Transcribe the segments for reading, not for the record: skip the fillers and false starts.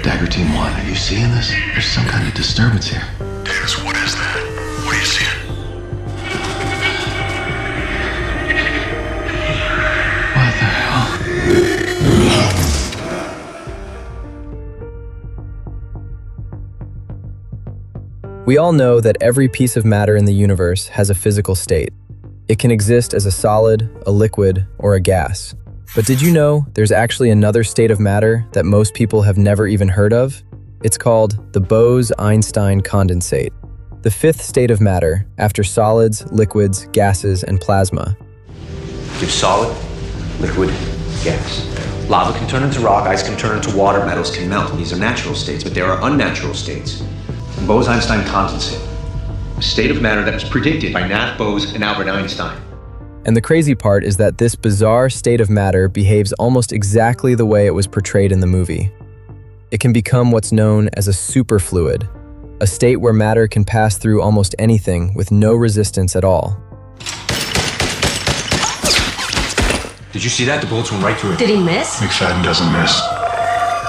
Dagger Team 1, are you seeing this? There's some kind of disturbance here. Davis, what is that? What are you seeing? What the hell? We all know that every piece of matter in the universe has a physical state. It can exist as a solid, a liquid, or a gas. But did you know there's actually another state of matter that most people have never even heard of? It's called the Bose-Einstein condensate, the fifth state of matter after solids, liquids, gases, and plasma. Give solid, liquid, gas. Lava can turn into rock, ice can turn into water, metals can melt. These are natural states, but there are unnatural states. The Bose-Einstein condensate, a state of matter that was predicted by Nath Bose and Albert Einstein. And the crazy part is that this bizarre state of matter behaves almost exactly the way it was portrayed in the movie. It can become what's known as a superfluid, a state where matter can pass through almost anything with no resistance at all. Did you see that? The bullets went right through it. Did he miss? McFadden doesn't miss.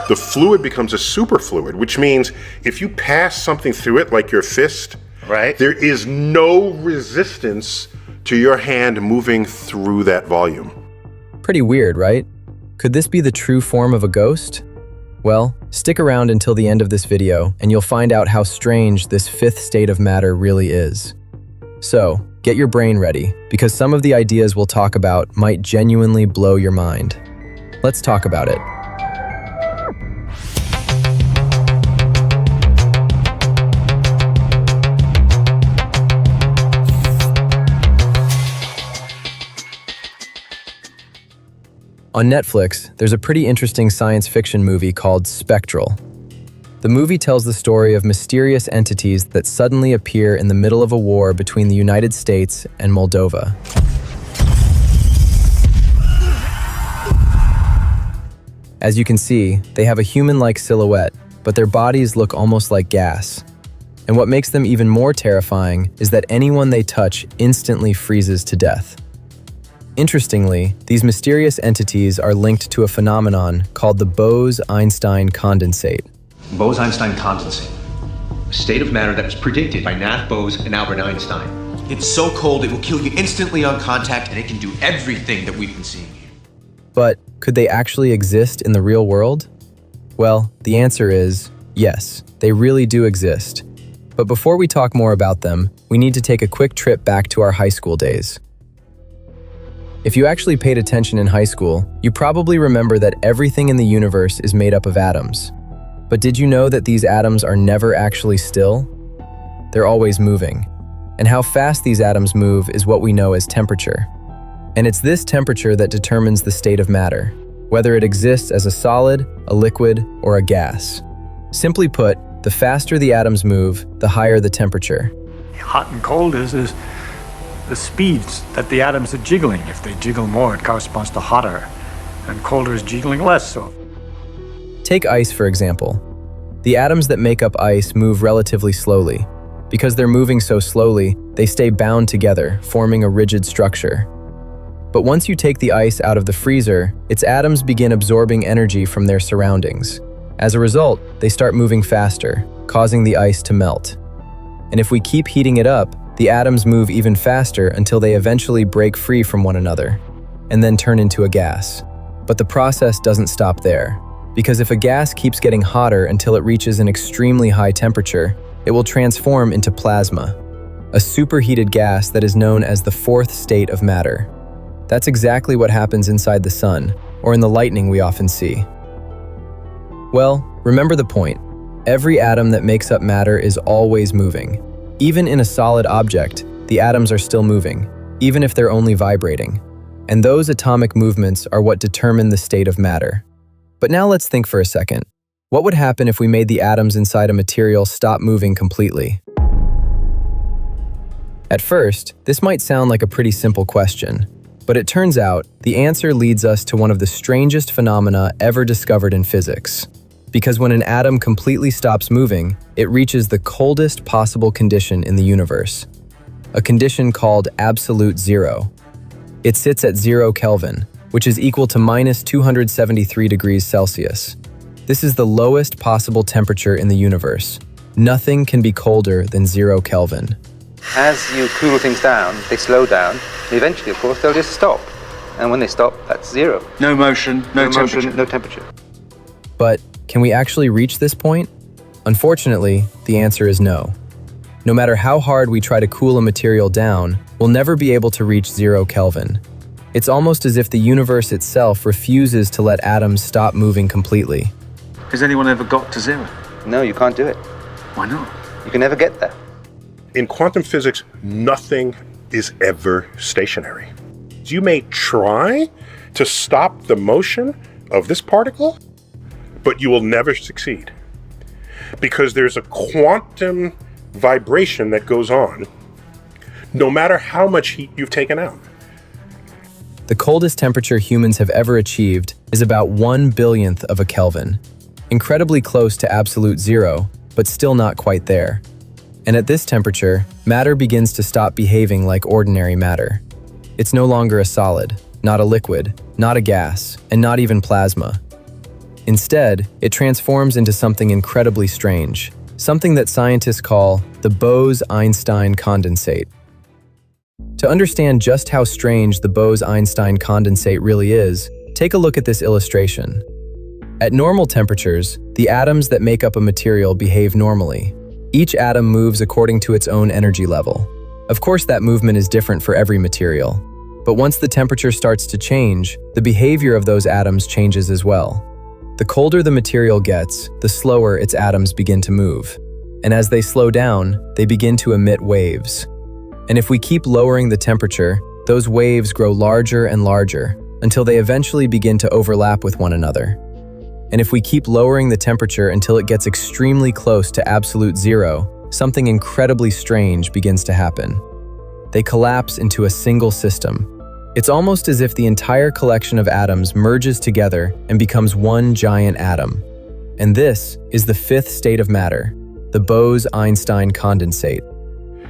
The fluid becomes a superfluid, which means if you pass something through it, like your fist, right, there is no resistance to your hand moving through that volume. Pretty weird, right? Could this be the true form of a ghost? Well, stick around until the end of this video and you'll find out how strange this fifth state of matter really is. So, get your brain ready, because some of the ideas we'll talk about might genuinely blow your mind. Let's talk about it. On Netflix, there's a pretty interesting science fiction movie called Spectral. The movie tells the story of mysterious entities that suddenly appear in the middle of a war between the United States and Moldova. As you can see, they have a human-like silhouette, but their bodies look almost like gas. And what makes them even more terrifying is that anyone they touch instantly freezes to death. Interestingly, these mysterious entities are linked to a phenomenon called the Bose-Einstein condensate. Bose-Einstein condensate, a state of matter that was predicted by Nath Bose and Albert Einstein. It's so cold it will kill you instantly on contact, and it can do everything that we've been seeing here. But could they actually exist in the real world? Well, the answer is yes, they really do exist. But before we talk more about them, we need to take a quick trip back to our high school days. If you actually paid attention in high school, you probably remember that everything in the universe is made up of atoms. But did you know that these atoms are never actually still? They're always moving. And how fast these atoms move is what we know as temperature. And it's this temperature that determines the state of matter, whether it exists as a solid, a liquid, or a gas. Simply put, the faster the atoms move, the higher the temperature. Hot and cold is the speeds that the atoms are jiggling. If they jiggle more, it corresponds to hotter, and colder is jiggling less. So, take ice, for example. The atoms that make up ice move relatively slowly. Because they're moving so slowly, they stay bound together, forming a rigid structure. But once you take the ice out of the freezer, its atoms begin absorbing energy from their surroundings. As a result, they start moving faster, causing the ice to melt. And if we keep heating it up, the atoms move even faster until they eventually break free from one another, and then turn into a gas. But the process doesn't stop there, because if a gas keeps getting hotter until it reaches an extremely high temperature, it will transform into plasma, a superheated gas that is known as the fourth state of matter. That's exactly what happens inside the sun, or in the lightning we often see. Well, remember the point. Every atom that makes up matter is always moving. Even in a solid object, the atoms are still moving, even if they're only vibrating. And those atomic movements are what determine the state of matter. But now let's think for a second. What would happen if we made the atoms inside a material stop moving completely? At first, this might sound like a pretty simple question, but it turns out the answer leads us to one of the strangest phenomena ever discovered in physics. Because when an atom completely stops moving, it reaches the coldest possible condition in the universe, a condition called absolute zero. It sits at 0 Kelvin, which is equal to minus 273 degrees Celsius. This is the lowest possible temperature in the universe. Nothing can be colder than 0 Kelvin. As you cool things down, they slow down. Eventually, of course, they'll just stop. And when they stop, that's 0. No motion, no temperature. Motion, no temperature. But can we actually reach this point? Unfortunately, the answer is no. No matter how hard we try to cool a material down, we'll never be able to reach 0 Kelvin. It's almost as if the universe itself refuses to let atoms stop moving completely. Has anyone ever got to 0? No, you can't do it. Why not? You can never get there. In quantum physics, nothing is ever stationary. You may try to stop the motion of this particle, but you will never succeed. Because there's a quantum vibration that goes on, no matter how much heat you've taken out. The coldest temperature humans have ever achieved is about 1/1000th of a Kelvin. Incredibly close to absolute 0, but still not quite there. And at this temperature, matter begins to stop behaving like ordinary matter. It's no longer a solid, not a liquid, not a gas, and not even plasma. Instead, it transforms into something incredibly strange, something that scientists call the Bose-Einstein condensate. To understand just how strange the Bose-Einstein condensate really is, take a look at this illustration. At normal temperatures, the atoms that make up a material behave normally. Each atom moves according to its own energy level. Of course, that movement is different for every material. But once the temperature starts to change, the behavior of those atoms changes as well. The colder the material gets, the slower its atoms begin to move. And as they slow down, they begin to emit waves. And if we keep lowering the temperature, those waves grow larger and larger until they eventually begin to overlap with one another. And if we keep lowering the temperature until it gets extremely close to absolute 0, something incredibly strange begins to happen. They collapse into a single system. It's almost as if the entire collection of atoms merges together and becomes one giant atom. And this is the 5th state of matter, the Bose-Einstein condensate.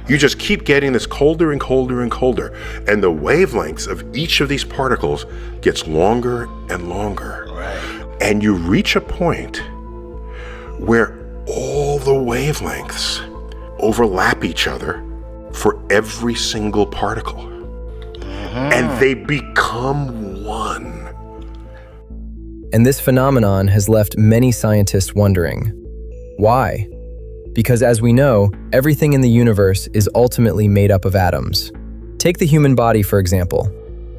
You just keep getting this colder and colder and colder, and the wavelengths of each of these particles gets longer and longer. Right. And you reach a point where all the wavelengths overlap each other for every single particle. And they become one. And this phenomenon has left many scientists wondering. Why? Because as we know, everything in the universe is ultimately made up of atoms. Take the human body, for example.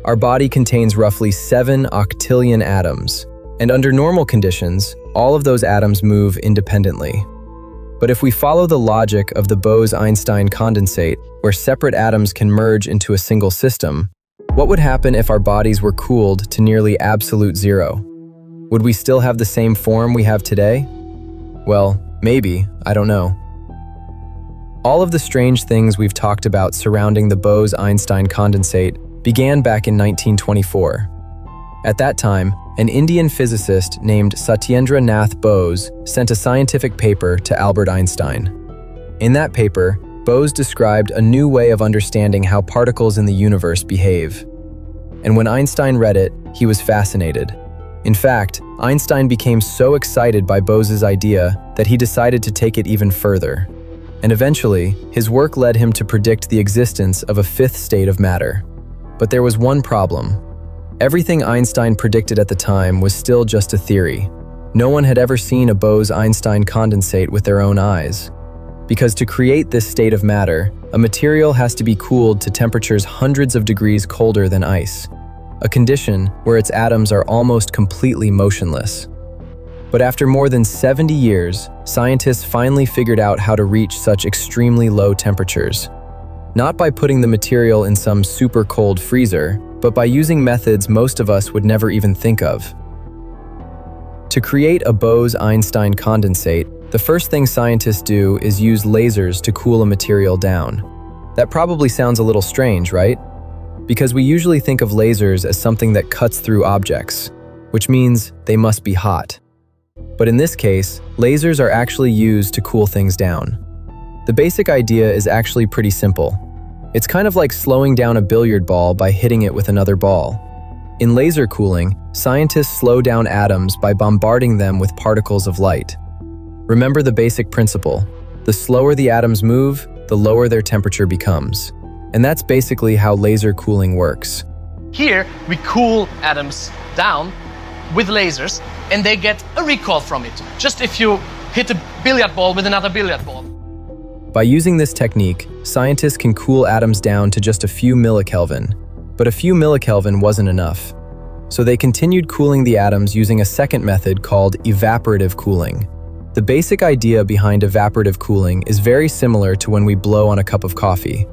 Our body contains roughly 7 octillion atoms, and under normal conditions, all of those atoms move independently. But if we follow the logic of the Bose-Einstein condensate, where separate atoms can merge into a single system, what would happen if our bodies were cooled to nearly absolute 0? Would we still have the same form we have today? Well, maybe, I don't know. All of the strange things we've talked about surrounding the Bose-Einstein condensate began back in 1924. At that time, an Indian physicist named Satyendra Nath Bose sent a scientific paper to Albert Einstein. In that paper, Bose described a new way of understanding how particles in the universe behave. And when Einstein read it, he was fascinated. In fact, Einstein became so excited by Bose's idea that he decided to take it even further. And eventually, his work led him to predict the existence of a 5th state of matter. But there was one problem. Everything Einstein predicted at the time was still just a theory. No one had ever seen a Bose-Einstein condensate with their own eyes. Because to create this state of matter, a material has to be cooled to temperatures hundreds of degrees colder than ice, a condition where its atoms are almost completely motionless. But after more than 70 years, scientists finally figured out how to reach such extremely low temperatures. Not by putting the material in some super cold freezer, but by using methods most of us would never even think of. To create a Bose-Einstein condensate, the first thing scientists do is use lasers to cool a material down. That probably sounds a little strange, right? Because we usually think of lasers as something that cuts through objects, which means they must be hot. But in this case, lasers are actually used to cool things down. The basic idea is actually pretty simple. It's kind of like slowing down a billiard ball by hitting it with another ball. In laser cooling, scientists slow down atoms by bombarding them with particles of light. Remember the basic principle: the slower the atoms move, the lower their temperature becomes. And that's basically how laser cooling works. Here, we cool atoms down with lasers, and they get a recoil from it. Just if you hit a billiard ball with another billiard ball. By using this technique, scientists can cool atoms down to just a few millikelvin. But a few millikelvin wasn't enough. So they continued cooling the atoms using a second method called evaporative cooling. The basic idea behind evaporative cooling is very similar to when we blow on a cup of coffee,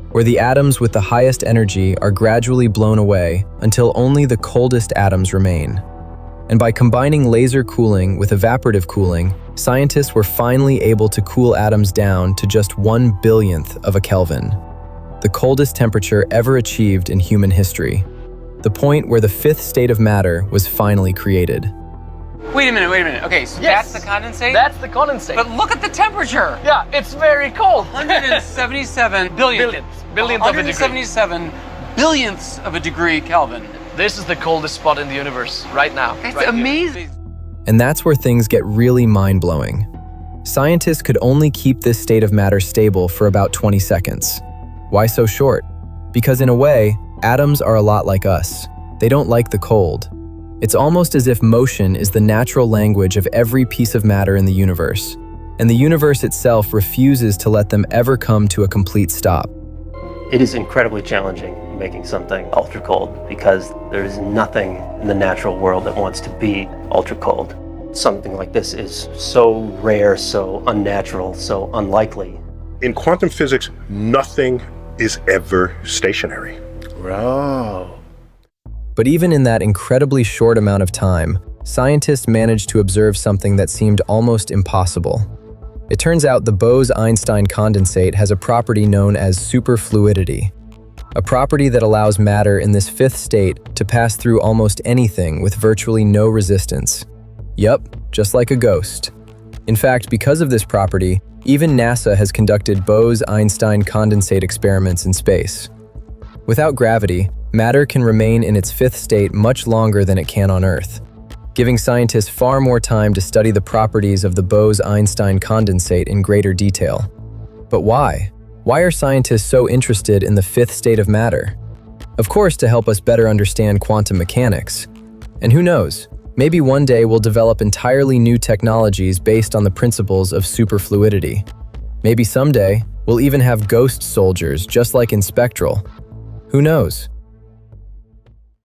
where the atoms with the highest energy are gradually blown away until only the coldest atoms remain. And by combining laser cooling with evaporative cooling, scientists were finally able to cool atoms down to just 1/1000th of a Kelvin, the coldest temperature ever achieved in human history, the point where the fifth state of matter was finally created. Wait a minute. Okay, so Yes, that's the condensate? That's the condensate. But look at the temperature! Yeah, it's very cold. 177 billion. Billionth of a degree. 177 billionths of a degree Kelvin. This is the coldest spot in the universe right now. That's right here. amazing. And that's where things get really mind-blowing. Scientists could only keep this state of matter stable for about 20 seconds. Why so short? Because in a way, atoms are a lot like us. They don't like the cold. It's almost as if motion is the natural language of every piece of matter in the universe, and the universe itself refuses to let them ever come to a complete stop. It is incredibly challenging making something ultra cold because there is nothing in the natural world that wants to be ultra cold. Something like this is so rare, so unnatural, so unlikely. In quantum physics, nothing is ever stationary. Bro. But even in that incredibly short amount of time, scientists managed to observe something that seemed almost impossible. It turns out the Bose-Einstein condensate has a property known as superfluidity, a property that allows matter in this fifth state to pass through almost anything with virtually no resistance. Yup, just like a ghost. In fact, because of this property, even NASA has conducted Bose-Einstein condensate experiments in space. Without gravity, matter can remain in its fifth state much longer than it can on Earth, giving scientists far more time to study the properties of the Bose-Einstein condensate in greater detail. But why? Why are scientists so interested in the fifth state of matter? Of course, to help us better understand quantum mechanics. And who knows, maybe one day we'll develop entirely new technologies based on the principles of superfluidity. Maybe someday, we'll even have ghost soldiers just like in Spectral. Who knows?